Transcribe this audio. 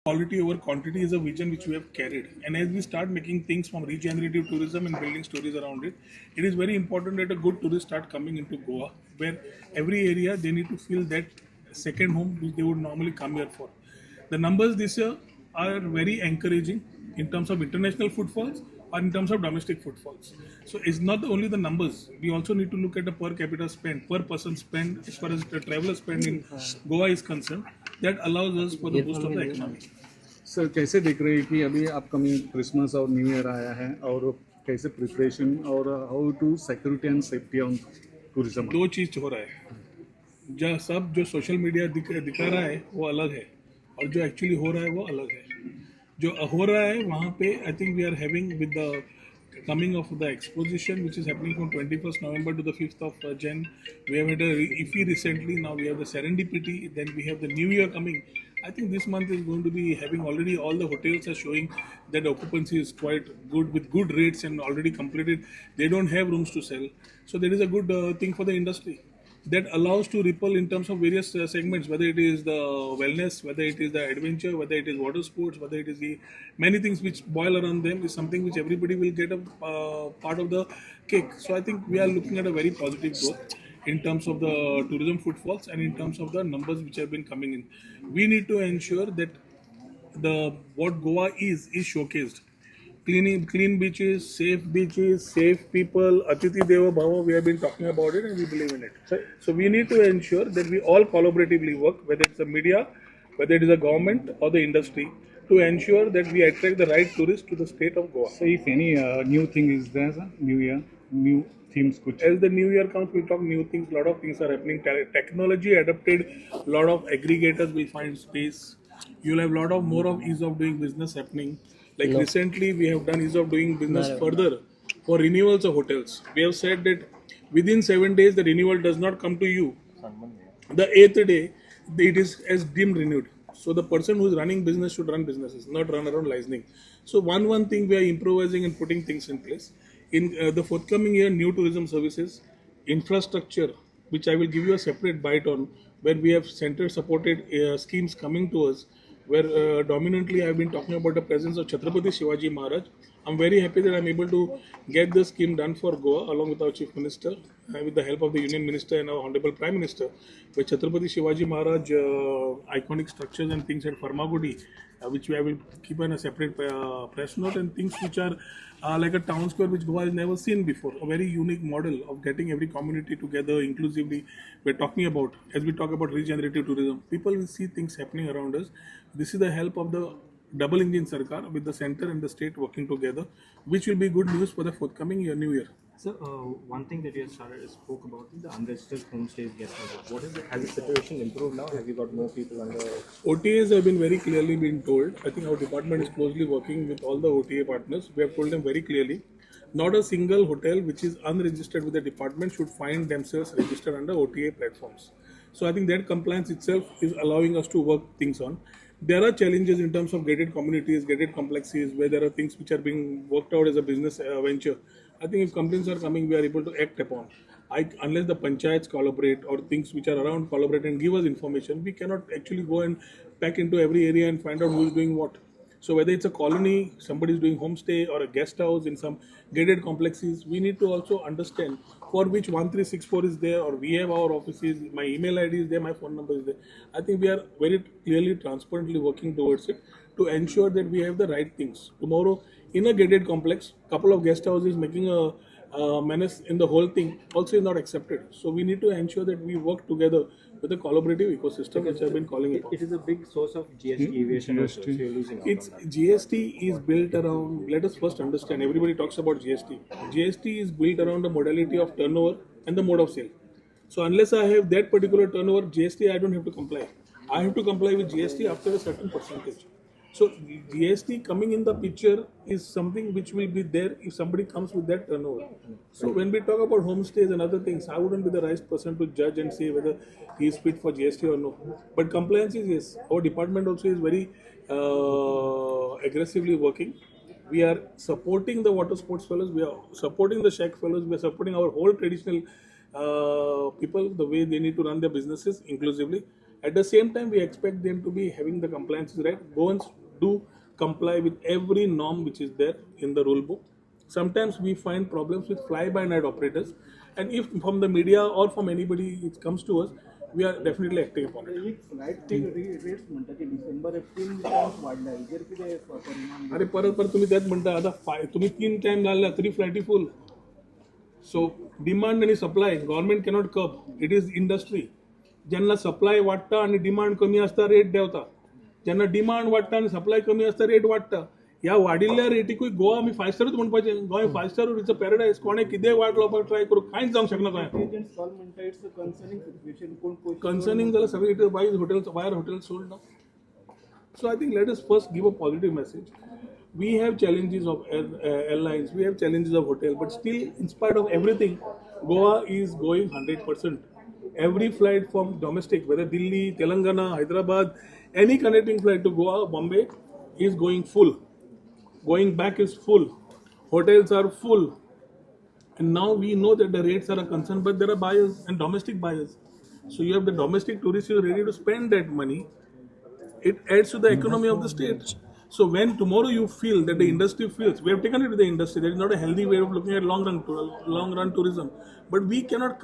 quality over quantity is a vision which we have carried. And as we start making things from regenerative tourism and building stories around it, it is very important that a good tourist start coming into Goa, where every area they need to feel that second home which they would normally come here for. The numbers this year are very encouraging in terms of international footfalls or in terms of domestic footfalls. So it's not only the numbers. We also need to look at the per capita spend, per person spend as far as the traveler spend in Goa is concerned. That allows us for the boost of the economy. Sir कैसे देख रहे हैं कि अभी upcoming Christmas और new year आया है और कैसे प्रिपरेशन और how to security and safety on tourism? दो चीज हो रहा है। जो सोशल मीडिया दिखा रहा है वो अलग है और जो एक्चुअली हो रहा है वो अलग है। जो हो रहा है वहाँ पे I think we are having with the coming of the exposition which is happening from 21st November to the 5th of Jan. We have had a IFI recently, now we have the Serendipity, then we have the New Year coming. I think this month is going to be having already all the hotels are showing that occupancy is quite good with good rates and already completed. They don't have rooms to sell. So there is a good thing for the industry. That allows to ripple in terms of various segments, whether it is the wellness, whether it is the adventure, whether it is water sports, whether it is the many things which boil around them is something which everybody will get a part of the cake. So I think we are looking at a very positive growth in terms of the tourism footfalls and in terms of the numbers which have been coming in. We need to ensure that the what Goa is showcased. Clean beaches, safe people, Atiti Deva Bhava, we have been talking about it and we believe in it. So we need to ensure that we all collaboratively work, whether it's the media, whether it is the government or the industry, to ensure that we attract the right tourists to the state of Goa. So if any new thing is there, sir, new year, new themes could. As the new year comes, we'll talk new things, lot of things are happening. Technology adapted, lot of aggregators will find space. You'll have lot of more of ease of doing business happening. Like recently, we have done ease of doing business further for renewals of hotels. We have said that within 7 days, the renewal does not come to you. The 8th day, it is as deemed renewed. So the person who is running business should run businesses, not run around licensing. So one thing we are improvising and putting things in place. In the forthcoming year, new tourism services, infrastructure, which I will give you a separate bite on, where we have center supported schemes coming to us, where dominantly I have been talking about the presence of Chhatrapati Shivaji Maharaj. I'm very happy that I'm able to get the scheme done for Goa along with our Chief Minister, with the help of the Union Minister and our Honorable Prime Minister, where Chhatrapati Shivaji Maharaj iconic structures and things at Farmagudi, which I will keep on a separate press note, and things which are like a town square which Goa has never seen before. A very unique model of getting every community together inclusively. We're talking about, as we talk about regenerative tourism, people will see things happening around us. This is the help of the double engine Sarkar with the center and the state working together, which will be good news for the forthcoming year, new year. So, one thing that you spoke about is the unregistered homestays guest houses. What is it? Has the situation improved now? Have you got more people under? OTAs have been very clearly been told. I think our department is closely working with all the OTA partners. We have told them very clearly, not a single hotel which is unregistered with the department should find themselves registered under OTA platforms. So I think that compliance itself is allowing us to work things on. There are challenges in terms of gated communities, gated complexes, where there are things which are being worked out as a business venture. I think if complaints are coming, we are able to act upon. Unless the panchayats collaborate or things which are around collaborate and give us information, we cannot actually go and pack into every area and find out who is doing what. So whether it's a colony, somebody is doing homestay or a guest house in some gated complexes, we need to also understand for which 1364 is there, or we have our offices, my email ID is there, my phone number is there. I think we are very clearly, transparently working towards it to ensure that we have the right things. Tomorrow, in a gated complex, couple of guest houses making a menace in the whole thing also is not accepted. So we need to ensure that we work together with a collaborative ecosystem, which I've been calling it. It is a big source of GST aviation. Also, so you're losing out it's on that. GST is built around. Let us first understand. Everybody talks about GST. GST is built around the modality of turnover and the mode of sale. So unless I have that particular turnover, GST I don't have to comply. I have to comply with GST after a certain percentage. So GST coming in the picture is something which will be there if somebody comes with that turnover. So when we talk about homestays and other things, I wouldn't be the right person to judge and say whether he is fit for GST or no. But compliance is yes. Our department also is very aggressively working. We are supporting the water sports fellows. We are supporting the shack fellows. We are supporting our whole traditional people the way they need to run their businesses inclusively. At the same time, we expect them to be having the compliances right. Goans do comply with every norm which is there in the rule book. Sometimes we find problems with fly-by-night operators, and if from the media or from anybody it comes to us, we are definitely acting upon it. एक flight rates म्हणतात की December April पासून वाढला आहे जर किती परिणाम अरे परत परत तुम्ही त्यात म्हणता आता तुम्ही 3 टाइम लागला तरी फ्लायटी फुल. सो डिमांड आणि supply government cannot cup. It is industry. ज्यांना सप्लाय वाटता आणि डिमांड कमी असता रेट देवता. ज्यांना डिमांड वाटता आणि सप्लाय कमी असता रेट वाटता. ह्या वाडिल्ल्या रेटीकूय गोवा आमी 5 स्टारूच म्हणपाचें. Goa 5 star it's a paradise. कोणे कितें वाट लावपाक ट्राय करूं कांयच जावंक शकना गोंयांत. एजंट्स कॉल म्हणटा इट्स अ कन्सर्निंग सिच्युएशन कोण Concerning the सगळे it is why hotels sold now. So I think let us first give a positive message. We have challenges of airlines, we have challenges of hotel, but still, in spite of everything, Goa is going 100%. Every flight from domestic, whether Delhi, Telangana, Hyderabad, any connecting flight to Goa, Bombay, is going full. Going back is full. Hotels are full. And now we know that the rates are a concern, but there are buyers and domestic buyers. So you have the domestic tourists who are ready to spend that money. It adds to the economy of the state. So when tomorrow you feel that the industry feels, we have taken it to the industry, that is not a healthy way of looking at long run tourism. But we cannot